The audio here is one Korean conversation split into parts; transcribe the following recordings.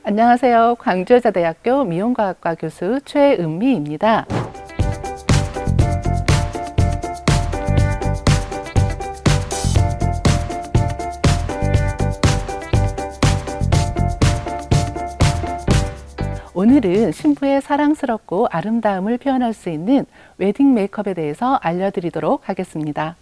안녕하세요. 광주여자대학교 미용과학과 교수 최은미입니다. 오늘은 신부의 사랑스럽고 아름다움을 표현할 수 있는 웨딩 메이크업에 대해서 알려드리도록 하겠습니다.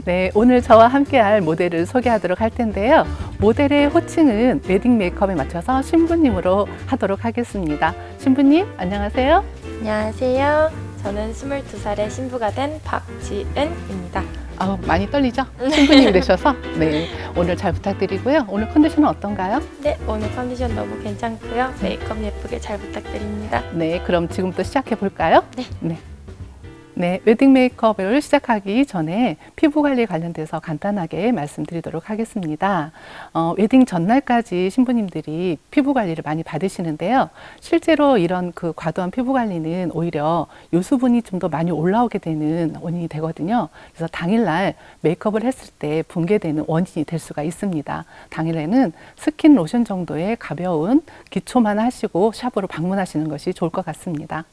네, 오늘 저와 함께할 모델을 소개하도록 할 텐데요. 모델의 호칭은 웨딩 메이크업에 맞춰서 신부님으로 하도록 하겠습니다. 신부님, 안녕하세요. 안녕하세요. 저는 22살의 신부가 된 박지은입니다. 많이 떨리죠? 신부님이 되셔서. 네, 오늘 잘 부탁드리고요. 오늘 컨디션은 어떤가요? 네, 오늘 컨디션 너무 괜찮고요. 메이크업 예쁘게 잘 부탁드립니다. 네, 그럼 지금부터 시작해 볼까요? 네. 네, 웨딩 메이크업을 시작하기 전에 피부 관리 관련돼서 간단하게 말씀드리도록 하겠습니다. 웨딩 전날까지 신부님들이 피부 관리를 많이 받으시는데요. 실제로 이런 과도한 피부 관리는 오히려 요수분이 좀 더 많이 올라오게 되는 원인이 되거든요. 그래서 당일날 메이크업을 했을 때 붕괴되는 원인이 될 수가 있습니다. 당일에는 스킨 로션 정도의 가벼운 기초만 하시고 샵으로 방문하시는 것이 좋을 것 같습니다.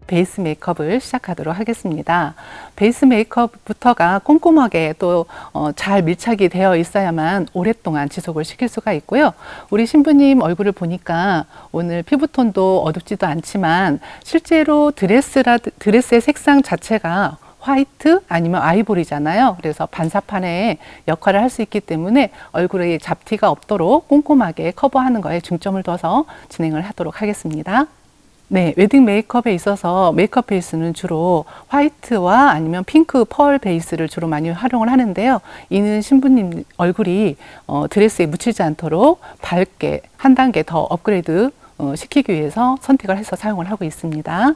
베이스 메이크업을 시작하도록 하겠습니다. 베이스 메이크업부터가 꼼꼼하게 또 잘 밀착이 되어 있어야만 오랫동안 지속을 시킬 수가 있고요. 우리 신부님 얼굴을 보니까 오늘 피부톤도 어둡지도 않지만 실제로 드레스의 색상 자체가 화이트 아니면 아이보리잖아요. 그래서 반사판의 역할을 할 수 있기 때문에 얼굴에 잡티가 없도록 꼼꼼하게 커버하는 거에 중점을 둬서 진행을 하도록 하겠습니다. 네, 웨딩 메이크업에 있어서 메이크업 베이스는 주로 화이트와 아니면 핑크 펄 베이스를 주로 많이 활용을 하는데요. 이는 신부님 얼굴이 드레스에 묻히지 않도록 밝게 한 단계 더 업그레이드 시키기 위해서 선택을 해서 사용을 하고 있습니다.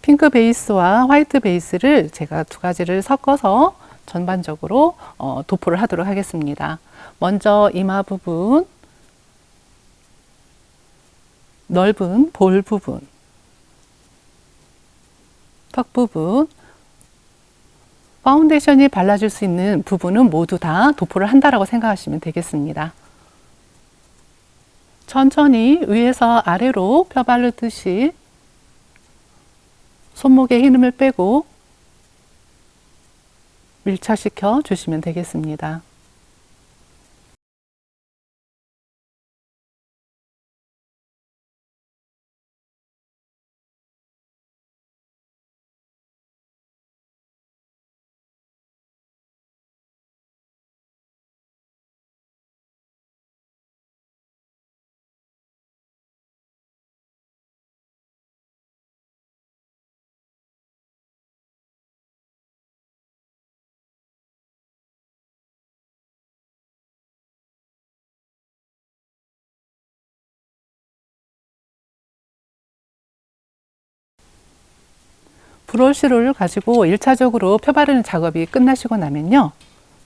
핑크 베이스와 화이트 베이스를 제가 두 가지를 섞어서 전반적으로 도포를 하도록 하겠습니다. 먼저 이마 부분, 넓은 볼 부분, 턱 부분, 파운데이션이 발라줄 수 있는 부분은 모두 다 도포를 한다라고 생각하시면 되겠습니다. 천천히 위에서 아래로 펴바르듯이 손목에 힘을 빼고 밀착시켜 주시면 되겠습니다. 브러쉬를 가지고 1차적으로 펴바르는 작업이 끝나시고 나면요.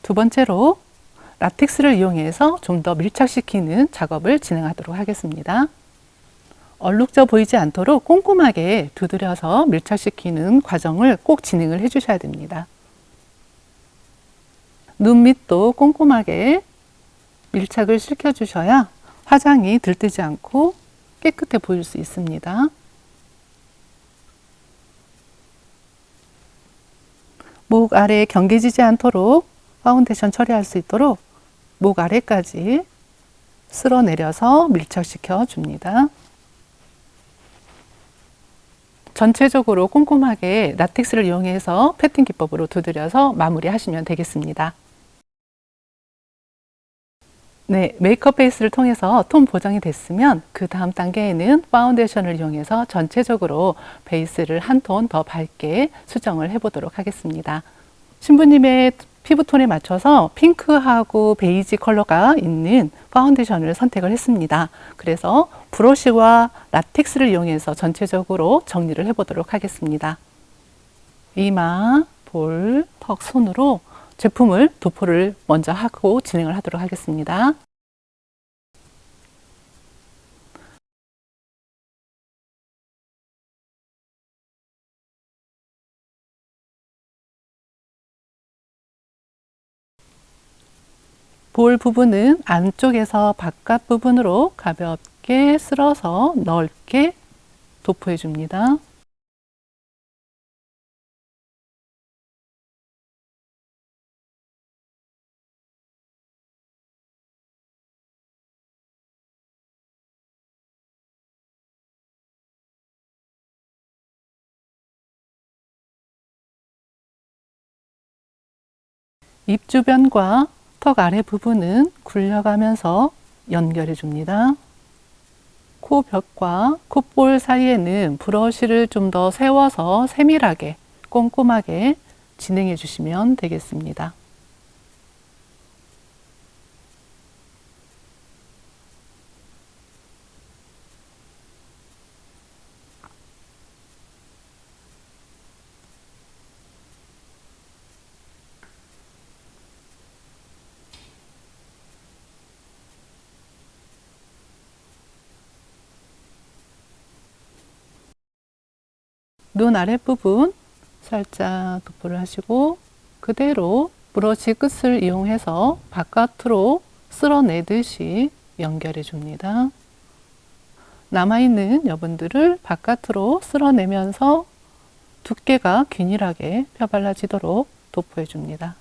두 번째로 라텍스를 이용해서 좀 더 밀착시키는 작업을 진행하도록 하겠습니다. 얼룩져 보이지 않도록 꼼꼼하게 두드려서 밀착시키는 과정을 꼭 진행을 해 주셔야 됩니다. 눈 밑도 꼼꼼하게 밀착을 시켜 주셔야 화장이 들뜨지 않고 깨끗해 보일 수 있습니다. 목 아래에 경계지지 않도록 파운데이션 처리할 수 있도록 목 아래까지 쓸어내려서 밀착시켜 줍니다. 전체적으로 꼼꼼하게 라텍스를 이용해서 패팅 기법으로 두드려서 마무리하시면 되겠습니다. 네, 메이크업 베이스를 통해서 톤 보정이 됐으면 그 다음 단계에는 파운데이션을 이용해서 전체적으로 베이스를 한 톤 더 밝게 수정을 해보도록 하겠습니다. 신부님의 피부톤에 맞춰서 핑크하고 베이지 컬러가 있는 파운데이션을 선택을 했습니다. 그래서 브러쉬와 라텍스를 이용해서 전체적으로 정리를 해보도록 하겠습니다. 이마, 볼, 턱, 손으로 제품을 도포를 먼저 하고 진행을 하도록 하겠습니다. 볼 부분은 안쪽에서 바깥 부분으로 가볍게 쓸어서 넓게 도포해 줍니다. 입 주변과 턱 아래 부분은 굴려가면서 연결해 줍니다. 코벽과 콧볼 사이에는 브러쉬를 좀 더 세워서 세밀하게 꼼꼼하게 진행해 주시면 되겠습니다. 눈 아랫부분 살짝 도포를 하시고 그대로 브러쉬 끝을 이용해서 바깥으로 쓸어내듯이 연결해 줍니다. 남아있는 여분들을 바깥으로 쓸어내면서 두께가 균일하게 펴발라지도록 도포해 줍니다.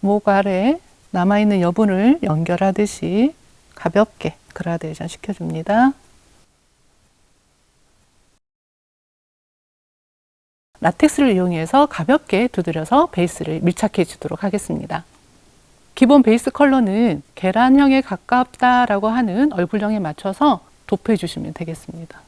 목 아래 남아있는 여분을 연결하듯이 가볍게 그라데이션 시켜줍니다. 라텍스를 이용해서 가볍게 두드려서 베이스를 밀착해 주도록 하겠습니다. 기본 베이스 컬러는 계란형에 가깝다라고 하는 얼굴형에 맞춰서 도포해 주시면 되겠습니다.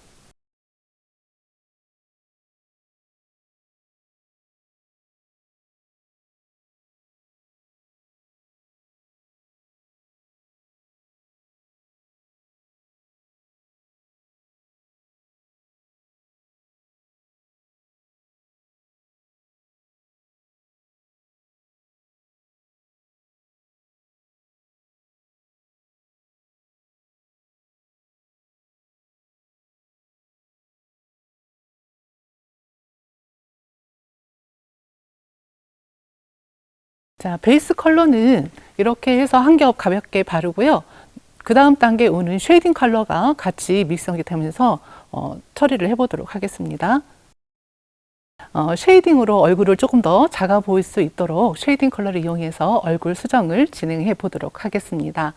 자, 베이스 컬러는 이렇게 해서 한 겹 가볍게 바르고요. 그 다음 단계에 오는 쉐이딩 컬러가 같이 믹스하게 되면서 처리를 해보도록 하겠습니다. 쉐이딩으로 얼굴을 조금 더 작아 보일 수 있도록 쉐이딩 컬러를 이용해서 얼굴 수정을 진행해 보도록 하겠습니다.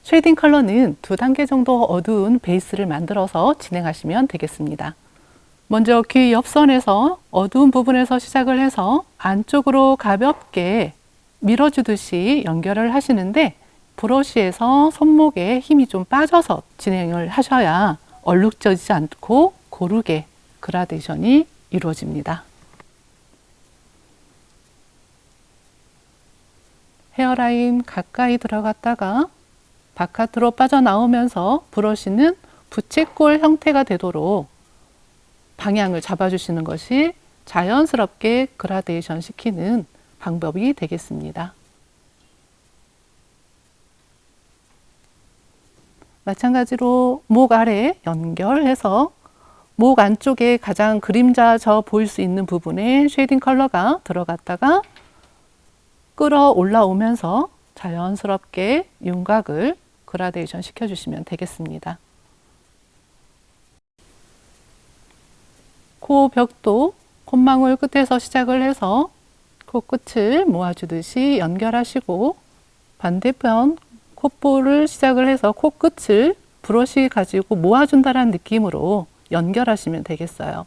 쉐이딩 컬러는 2단계 정도 어두운 베이스를 만들어서 진행하시면 되겠습니다. 먼저 귀 옆선에서 어두운 부분에서 시작을 해서 안쪽으로 가볍게 밀어주듯이 연결을 하시는데 브러쉬에서 손목에 힘이 좀 빠져서 진행을 하셔야 얼룩져지지 않고 고르게 그라데이션이 이루어집니다. 헤어라인 가까이 들어갔다가 바깥으로 빠져나오면서 브러쉬는 부채꼴 형태가 되도록 방향을 잡아주시는 것이 자연스럽게 그라데이션 시키는 방법이 되겠습니다. 마찬가지로 목 아래 연결해서 목 안쪽에 가장 그림자져 보일 수 있는 부분에 쉐이딩 컬러가 들어갔다가 끌어 올라오면서 자연스럽게 윤곽을 그라데이션 시켜주시면 되겠습니다. 코 벽도 콧망울 끝에서 시작을 해서 코끝을 모아주듯이 연결하시고 반대편 콧볼을 시작을 해서 코끝을 브러쉬 가지고 모아준다는 느낌으로 연결하시면 되겠어요.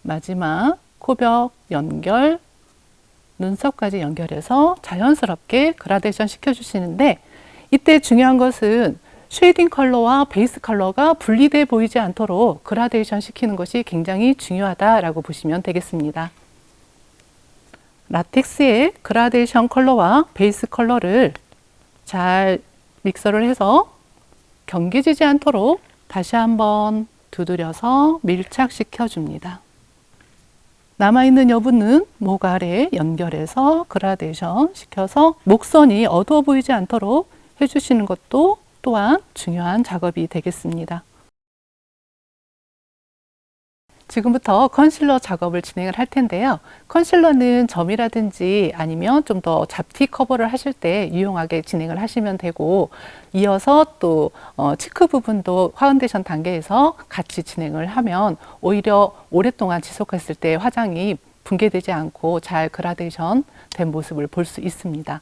마지막 코벽 연결, 눈썹까지 연결해서 자연스럽게 그라데이션 시켜주시는데 이때 중요한 것은 쉐이딩 컬러와 베이스 컬러가 분리돼 보이지 않도록 그라데이션 시키는 것이 굉장히 중요하다라고 보시면 되겠습니다. 라텍스의 그라데이션 컬러와 베이스 컬러를 잘 믹서를 해서 경계지지 않도록 다시 한번 두드려서 밀착시켜 줍니다. 남아있는 여분은 목 아래 연결해서 그라데이션 시켜서 목선이 어두워 보이지 않도록 해주시는 것도 또한 중요한 작업이 되겠습니다. 지금부터 컨실러 작업을 진행을 할 텐데요. 컨실러는 점이라든지 아니면 좀 더 잡티 커버를 하실 때 유용하게 진행을 하시면 되고, 이어서 또 치크 부분도 파운데이션 단계에서 같이 진행을 하면 오히려 오랫동안 지속했을 때 화장이 붕괴되지 않고 잘 그라데이션 된 모습을 볼 수 있습니다.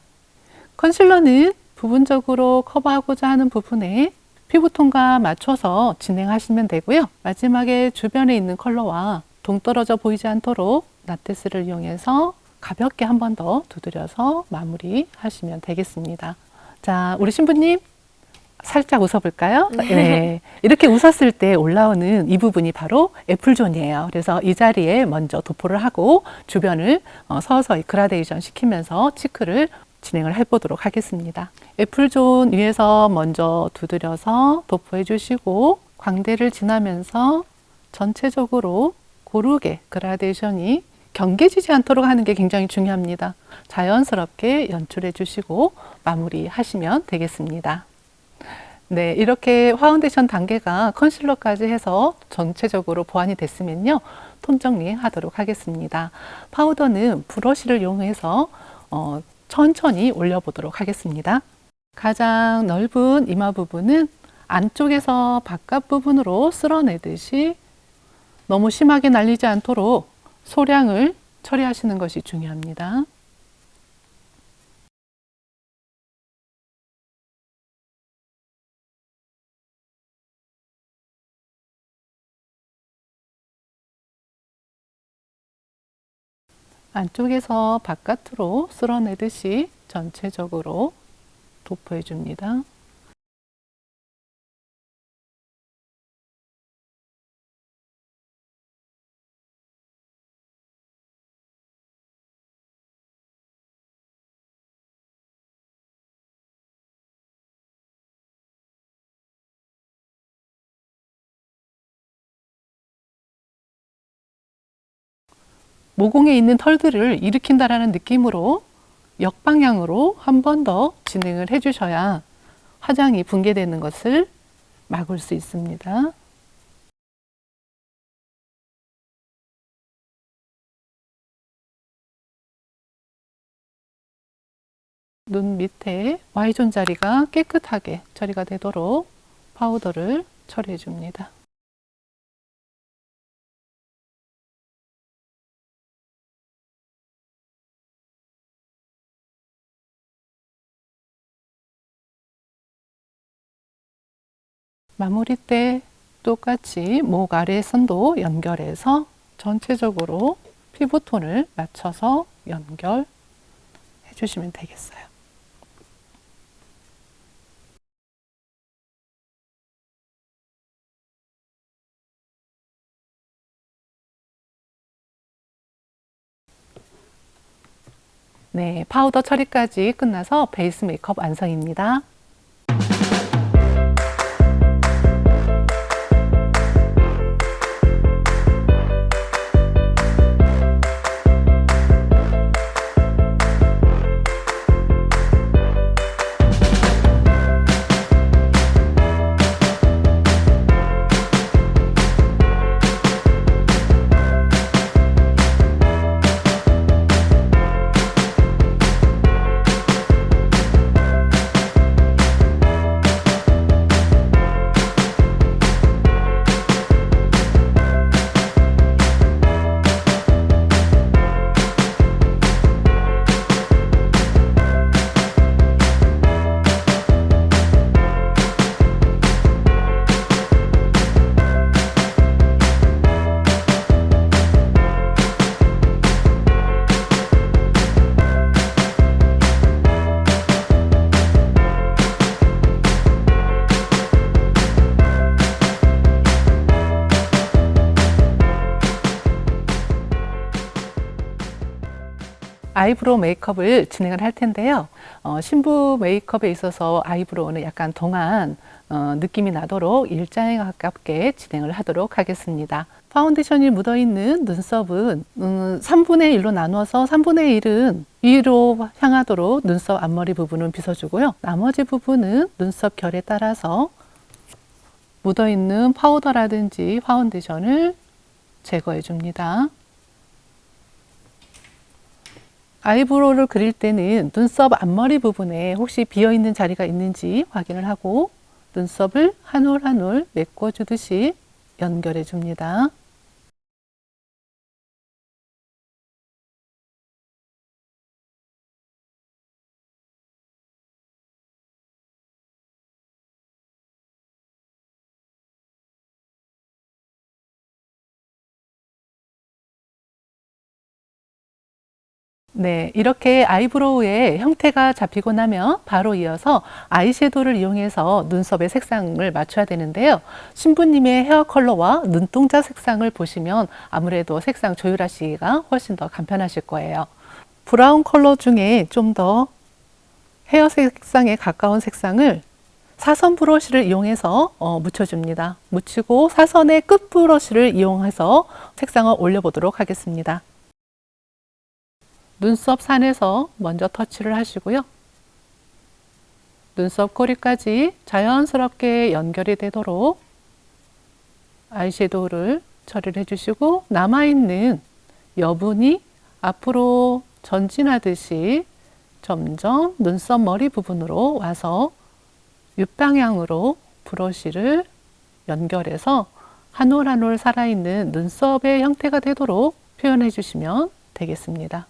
컨실러는 부분적으로 커버하고자 하는 부분에 피부톤과 맞춰서 진행하시면 되고요. 마지막에 주변에 있는 컬러와 동떨어져 보이지 않도록 라테스를 이용해서 가볍게 한 번 더 두드려서 마무리하시면 되겠습니다. 자, 우리 신부님 살짝 웃어볼까요? 네. 이렇게 웃었을 때 올라오는 이 부분이 바로 애플존이에요. 그래서 이 자리에 먼저 도포를 하고 주변을 서서히 그라데이션 시키면서 치크를 진행을 해보도록 하겠습니다. 애플존 위에서 먼저 두드려서 도포해 주시고 광대를 지나면서 전체적으로 고르게 그라데이션이 경계지지 않도록 하는 게 굉장히 중요합니다. 자연스럽게 연출해 주시고 마무리하시면 되겠습니다. 네, 이렇게 파운데이션 단계가 컨실러까지 해서 전체적으로 보완이 됐으면요, 톤 정리하도록 하겠습니다. 파우더는 브러쉬를 이용해서 천천히 올려보도록 하겠습니다. 가장 넓은 이마 부분은 안쪽에서 바깥 부분으로 쓸어내듯이 너무 심하게 날리지 않도록 소량을 처리하시는 것이 중요합니다. 안쪽에서 바깥으로 쓸어내듯이 전체적으로 도포해 줍니다. 모공에 있는 털들을 일으킨다라는 느낌으로 역방향으로 한 번 더 진행을 해주셔야 화장이 붕괴되는 것을 막을 수 있습니다. 눈 밑에 Y존 자리가 깨끗하게 처리가 되도록 파우더를 처리해 줍니다. 마무리 때 똑같이 목 아래 선도 연결해서 전체적으로 피부톤을 맞춰서 연결해 주시면 되겠어요. 네, 파우더 처리까지 끝나서 베이스 메이크업 완성입니다. 아이브로우 메이크업을 진행을 할 텐데요. 신부 메이크업에 있어서 아이브로우는 약간 동안 느낌이 나도록 일자에 가깝게 진행을 하도록 하겠습니다. 파운데이션이 묻어있는 눈썹은 3분의 1로 나눠서 3분의 1은 위로 향하도록 눈썹 앞머리 부분은 빗어주고요. 나머지 부분은 눈썹 결에 따라서 묻어있는 파우더라든지 파운데이션을 제거해 줍니다. 아이브로우를 그릴 때는 눈썹 앞머리 부분에 혹시 비어있는 자리가 있는지 확인을 하고 눈썹을 한 올 한 올 메꿔주듯이 연결해 줍니다. 네, 이렇게 아이브로우의 형태가 잡히고 나면 바로 이어서 아이섀도우를 이용해서 눈썹의 색상을 맞춰야 되는데요. 신부님의 헤어 컬러와 눈동자 색상을 보시면 아무래도 색상 조율하시기가 훨씬 더 간편하실 거예요. 브라운 컬러 중에 좀 더 헤어 색상에 가까운 색상을 사선 브러쉬를 이용해서 묻혀줍니다. 묻히고 사선의 끝 브러쉬를 이용해서 색상을 올려보도록 하겠습니다. 눈썹 산에서 먼저 터치를 하시고요. 눈썹 꼬리까지 자연스럽게 연결이 되도록 아이섀도우를 처리를 해주시고 남아있는 여분이 앞으로 전진하듯이 점점 눈썹 머리 부분으로 와서 윗방향으로 브러쉬를 연결해서 한 올 한 올 살아있는 눈썹의 형태가 되도록 표현해 주시면 되겠습니다.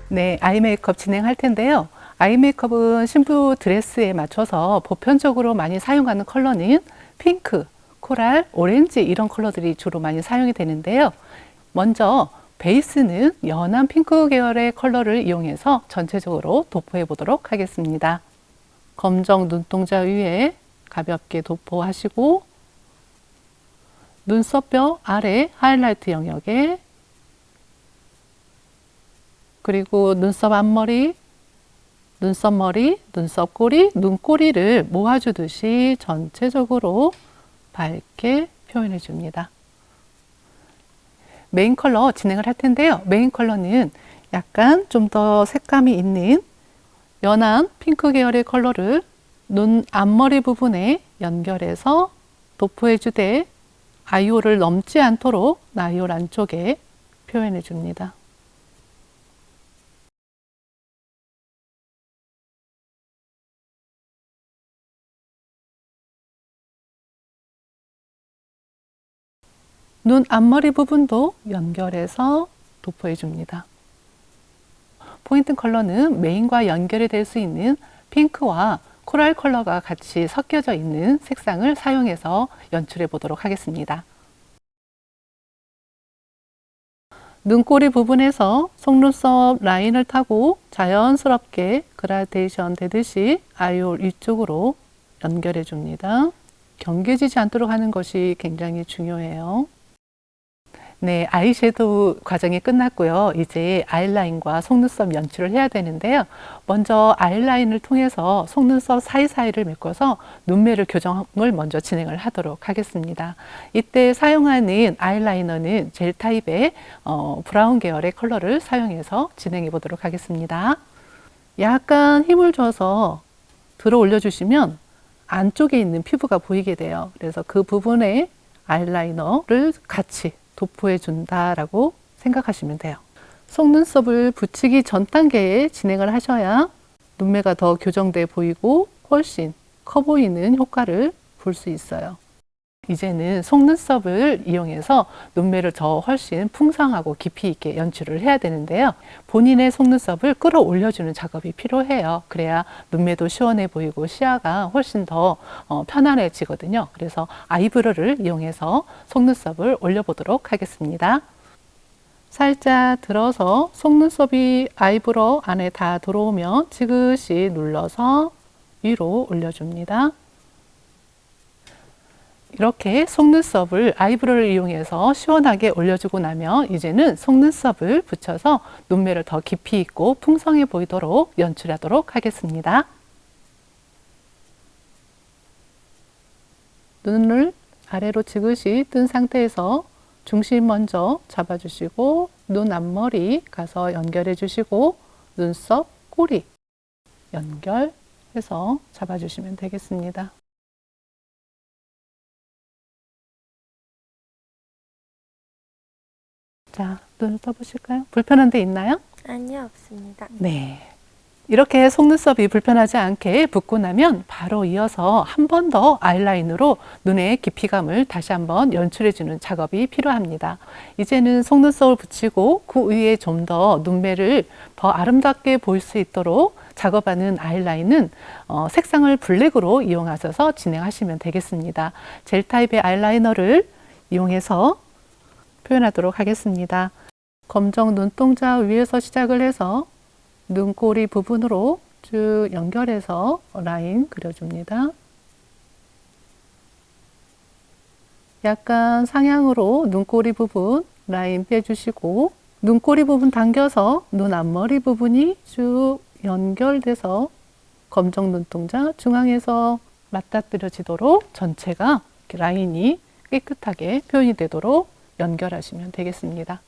네, 아이 메이크업 진행할 텐데요. 아이 메이크업은 신부 드레스에 맞춰서 보편적으로 많이 사용하는 컬러는 핑크, 코랄, 오렌지 이런 컬러들이 주로 많이 사용이 되는데요. 먼저 베이스는 연한 핑크 계열의 컬러를 이용해서 전체적으로 도포해 보도록 하겠습니다. 검정 눈동자 위에 가볍게 도포하시고 눈썹뼈 아래 하이라이트 영역에 그리고 눈썹 앞머리, 눈썹 머리, 눈썹 꼬리, 눈꼬리를 모아주듯이 전체적으로 밝게 표현해 줍니다. 메인 컬러 진행을 할 텐데요. 메인 컬러는 약간 좀 더 색감이 있는 연한 핑크 계열의 컬러를 눈 앞머리 부분에 연결해서 도포해 주되 아이홀을 넘지 않도록 아이홀 안쪽에 표현해 줍니다. 눈 앞머리 부분도 연결해서 도포해 줍니다. 포인트 컬러는 메인과 연결이 될 수 있는 핑크와 코랄 컬러가 같이 섞여져 있는 색상을 사용해서 연출해 보도록 하겠습니다. 눈꼬리 부분에서 속눈썹 라인을 타고 자연스럽게 그라데이션 되듯이 아이홀 위쪽으로 연결해 줍니다. 경계지지 않도록 하는 것이 굉장히 중요해요. 네, 아이섀도우 과정이 끝났고요. 이제 아이라인과 속눈썹 연출을 해야 되는데요. 먼저 아이라인을 통해서 속눈썹 사이사이를 메꿔서 눈매를 교정을 먼저 진행을 하도록 하겠습니다. 이때 사용하는 아이라이너는 젤 타입의 브라운 계열의 컬러를 사용해서 진행해 보도록 하겠습니다. 약간 힘을 줘서 들어 올려주시면 안쪽에 있는 피부가 보이게 돼요. 그래서 그 부분에 아이라이너를 같이 도포해 준다라고 생각하시면 돼요. 속눈썹을 붙이기 전 단계에 진행을 하셔야 눈매가 더 교정돼 보이고 훨씬 커 보이는 효과를 볼 수 있어요. 이제는 속눈썹을 이용해서 눈매를 더 훨씬 풍성하고 깊이 있게 연출을 해야 되는데요. 본인의 속눈썹을 끌어올려주는 작업이 필요해요. 그래야 눈매도 시원해 보이고 시야가 훨씬 더 편안해지거든요. 그래서 아이브로우를 이용해서 속눈썹을 올려보도록 하겠습니다. 살짝 들어서 속눈썹이 아이브로우 안에 다 들어오면 지그시 눌러서 위로 올려줍니다. 이렇게 속눈썹을 아이브로우를 이용해서 시원하게 올려주고 나면 이제는 속눈썹을 붙여서 눈매를 더 깊이 있고 풍성해 보이도록 연출하도록 하겠습니다. 눈을 아래로 지그시 뜬 상태에서 중심 먼저 잡아주시고 눈 앞머리 가서 연결해 주시고 눈썹, 꼬리 연결해서 잡아주시면 되겠습니다. 자, 눈을 떠보실까요? 불편한 데 있나요? 아니요, 없습니다. 네. 이렇게 속눈썹이 불편하지 않게 붓고 나면 바로 이어서 한 번 더 아이라인으로 눈의 깊이감을 다시 한번 연출해주는 작업이 필요합니다. 이제는 속눈썹을 붙이고 그 위에 좀 더 눈매를 더 아름답게 보일 수 있도록 작업하는 아이라인은 색상을 블랙으로 이용하셔서 진행하시면 되겠습니다. 젤 타입의 아이라이너를 이용해서 표현하도록 하겠습니다. 검정 눈동자 위에서 시작을 해서 눈꼬리 부분으로 쭉 연결해서 라인 그려줍니다. 약간 상향으로 눈꼬리 부분 라인 빼주시고 눈꼬리 부분 당겨서 눈 앞머리 부분이 쭉 연결돼서 검정 눈동자 중앙에서 맞닥뜨려지도록 전체가 라인이 깨끗하게 표현이 되도록 연결하시면 되겠습니다.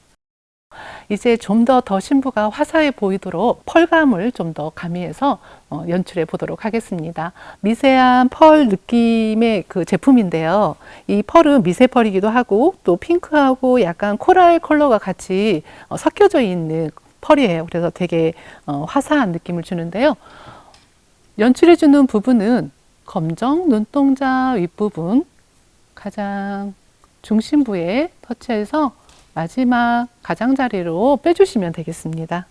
이제 좀 더 신부가 화사해 보이도록 펄감을 좀 더 가미해서 연출해 보도록 하겠습니다. 미세한 펄 느낌의 그 제품인데요. 이 펄은 미세 펄이기도 하고 또 핑크하고 약간 코랄 컬러가 같이 섞여져 있는 펄이에요. 그래서 되게 화사한 느낌을 주는데요. 연출해 주는 부분은 검정 눈동자 윗부분 가장 중심부에 터치해서 마지막 가장자리로 빼주시면 되겠습니다.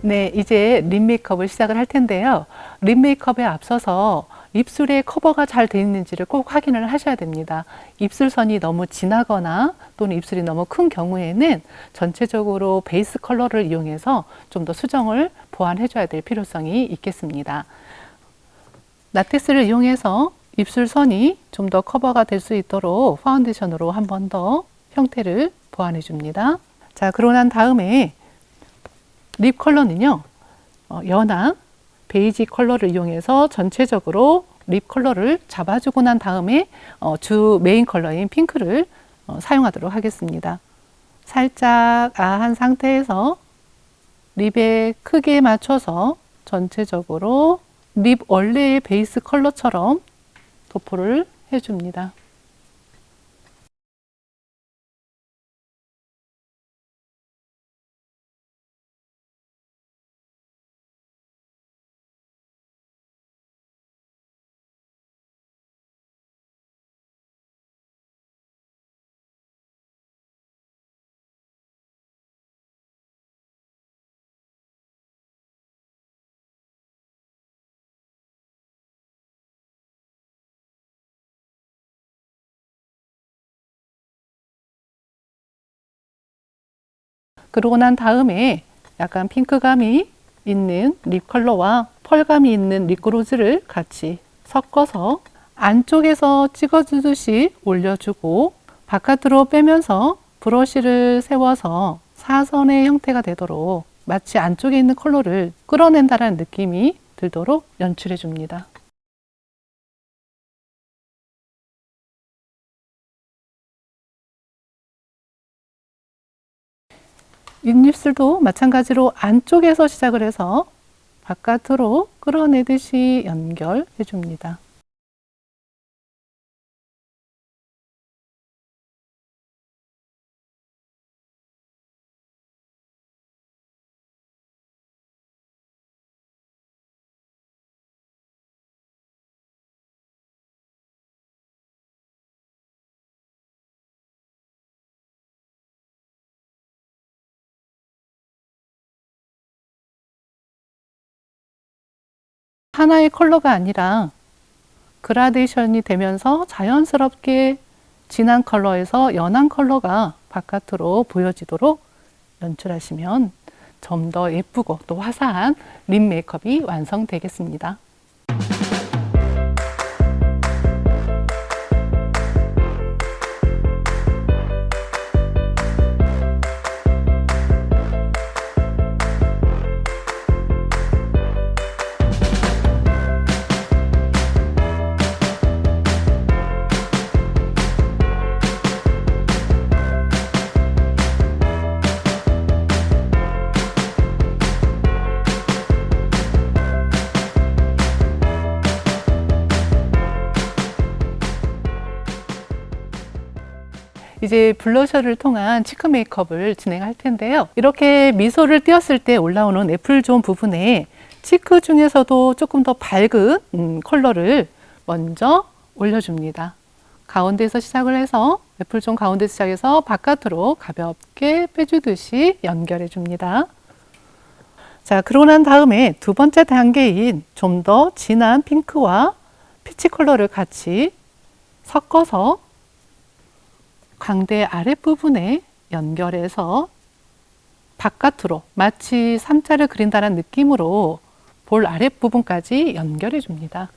네, 이제 립 메이크업을 시작을 할 텐데요. 립 메이크업에 앞서서 입술에 커버가 잘 되어 있는지를 꼭 확인을 하셔야 됩니다. 입술선이 너무 진하거나 또는 입술이 너무 큰 경우에는 전체적으로 베이스 컬러를 이용해서 좀 더 수정을 보완해 줘야 될 필요성이 있겠습니다. 라텍스를 이용해서 입술선이 좀 더 커버가 될 수 있도록 파운데이션으로 한 번 더 형태를 보완해 줍니다. 자, 그러고 난 다음에 립 컬러는요, 연한 베이지 컬러를 이용해서 전체적으로 립 컬러를 잡아주고 난 다음에 주 메인 컬러인 핑크를 사용하도록 하겠습니다. 살짝 아한 상태에서 립에 크기에 맞춰서 전체적으로 립 원래의 베이스 컬러처럼 도포를 해줍니다. 그러고 난 다음에 약간 핑크감이 있는 립 컬러와 펄감이 있는 립그로즈를 같이 섞어서 안쪽에서 찍어주듯이 올려주고 바깥으로 빼면서 브러쉬를 세워서 사선의 형태가 되도록 마치 안쪽에 있는 컬러를 끌어낸다는 느낌이 들도록 연출해 줍니다. 윗입술도 마찬가지로 안쪽에서 시작을 해서 바깥으로 끌어내듯이 연결해 줍니다. 하나의 컬러가 아니라 그라데이션이 되면서 자연스럽게 진한 컬러에서 연한 컬러가 바깥으로 보여지도록 연출하시면 좀 더 예쁘고 또 화사한 립 메이크업이 완성되겠습니다. 이제 블러셔를 통한 치크 메이크업을 진행할 텐데요. 이렇게 미소를 띄었을 때 올라오는 애플존 부분에 치크 중에서도 조금 더 밝은 컬러를 먼저 올려줍니다. 가운데에서 시작을 해서 애플존 가운데에서 시작해서 바깥으로 가볍게 빼주듯이 연결해 줍니다. 자, 그러고 난 다음에 두 번째 단계인 좀 더 진한 핑크와 피치 컬러를 같이 섞어서 광대 아랫부분에 연결해서 바깥으로 마치 삼자를 그린다는 느낌으로 볼 아랫부분까지 연결해 줍니다.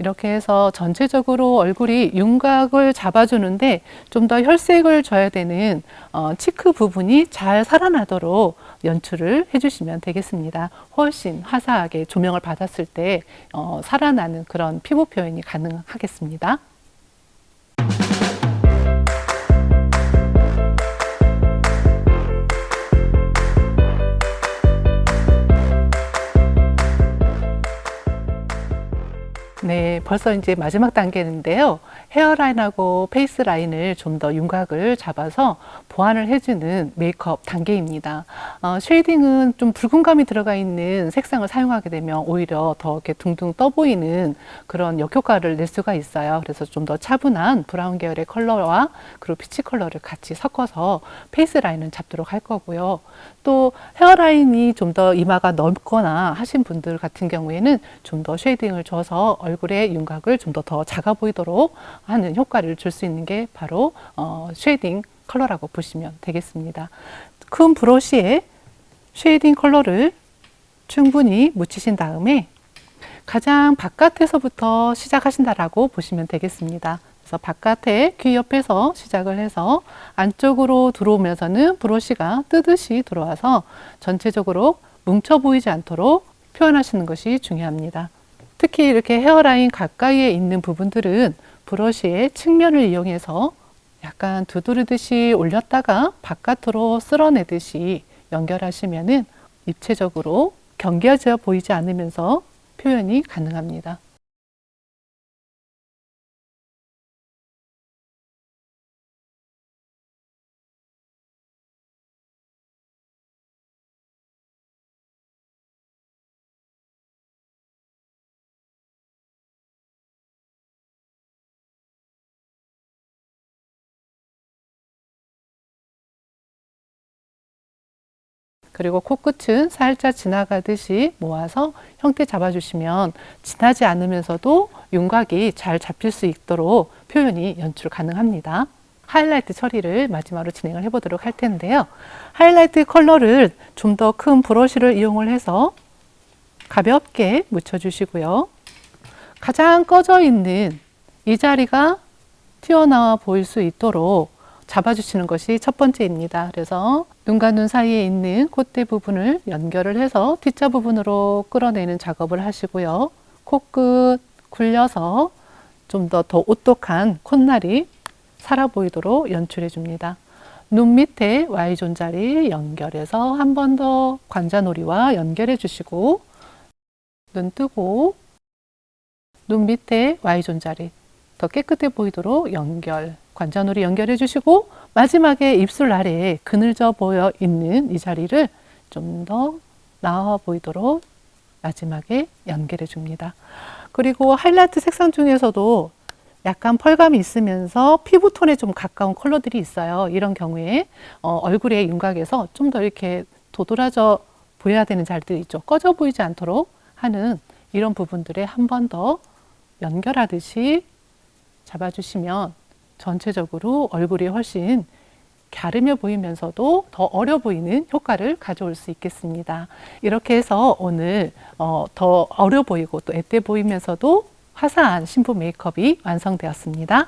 이렇게 해서 전체적으로 얼굴이 윤곽을 잡아주는데 좀 더 혈색을 줘야 되는 치크 부분이 잘 살아나도록 연출을 해주시면 되겠습니다. 훨씬 화사하게 조명을 받았을 때 살아나는 그런 피부 표현이 가능하겠습니다. 네, 벌써 이제 마지막 단계인데요. 헤어라인하고 페이스 라인을 좀 더 윤곽을 잡아서 보완을 해주는 메이크업 단계입니다. 쉐이딩은 좀 붉은감이 들어가 있는 색상을 사용하게 되면 오히려 더 이렇게 둥둥 떠 보이는 그런 역효과를 낼 수가 있어요. 그래서 좀 더 차분한 브라운 계열의 컬러와 그리고 피치 컬러를 같이 섞어서 페이스 라인은 잡도록 할 거고요. 또 헤어라인이 좀 더 이마가 넓거나 하신 분들 같은 경우에는 좀 더 쉐이딩을 줘서 얼굴의 윤곽을 좀 더 작아 보이도록 하는 효과를 줄 수 있는 게 바로 쉐이딩 컬러라고 보시면 되겠습니다. 큰 브러쉬에 쉐이딩 컬러를 충분히 묻히신 다음에 가장 바깥에서부터 시작하신다라고 보시면 되겠습니다. 그래서 바깥에 귀 옆에서 시작을 해서 안쪽으로 들어오면서는 브러쉬가 뜨듯이 들어와서 전체적으로 뭉쳐 보이지 않도록 표현하시는 것이 중요합니다. 특히 이렇게 헤어라인 가까이에 있는 부분들은 브러쉬의 측면을 이용해서 약간 두드리듯이 올렸다가 바깥으로 쓸어내듯이 연결하시면은 입체적으로 경계져 보이지 않으면서 표현이 가능합니다. 그리고 코끝은 살짝 지나가듯이 모아서 형태 잡아주시면 진하지 않으면서도 윤곽이 잘 잡힐 수 있도록 표현이 연출 가능합니다. 하이라이트 처리를 마지막으로 진행을 해보도록 할 텐데요. 하이라이트 컬러를 좀 더 큰 브러쉬를 이용을 해서 가볍게 묻혀주시고요. 가장 꺼져 있는 이 자리가 튀어나와 보일 수 있도록 잡아주시는 것이 첫 번째입니다. 그래서 눈과 눈 사이에 있는 콧대 부분을 연결을 해서 T자 부분으로 끌어내는 작업을 하시고요. 코끝 굴려서 좀 더 오똑한 콧날이 살아 보이도록 연출해 줍니다. 눈 밑에 Y존 자리 연결해서 한 번 더 관자놀이와 연결해 주시고 눈 뜨고 눈 밑에 Y존 자리 더 깨끗해 보이도록 관자놀이 연결해 주시고 마지막에 입술 아래에 그늘져 보여 있는 이 자리를 좀 더 나와 보이도록 마지막에 연결해 줍니다. 그리고 하이라이트 색상 중에서도 약간 펄감이 있으면서 피부톤에 좀 가까운 컬러들이 있어요. 이런 경우에 얼굴의 윤곽에서 좀 더 이렇게 도드라져 보여야 되는 자리들이 있죠. 꺼져 보이지 않도록 하는 이런 부분들에 한 번 더 연결하듯이 잡아주시면 전체적으로 얼굴이 훨씬 갸름해 보이면서도 더 어려 보이는 효과를 가져올 수 있겠습니다. 이렇게 해서 오늘 더 어려 보이고 또 앳돼 보이면서도 화사한 신부 메이크업이 완성되었습니다.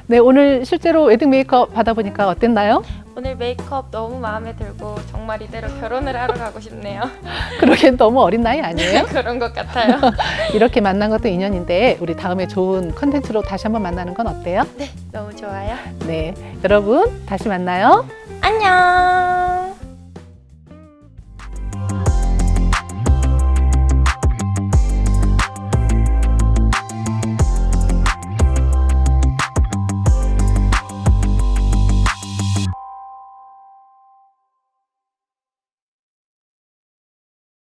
네, 오늘 실제로 웨딩 메이크업 받아보니까 어땠나요? 오늘 메이크업 너무 마음에 들고 정말 이대로 결혼을 하러 가고 싶네요. 그러기엔 너무 어린 나이 아니에요? 그런 것 같아요. 이렇게 만난 것도 인연인데 우리 다음에 좋은 컨텐츠로 다시 한번 만나는 건 어때요? 네, 너무 좋아요. 네, 여러분 다시 만나요. 안녕.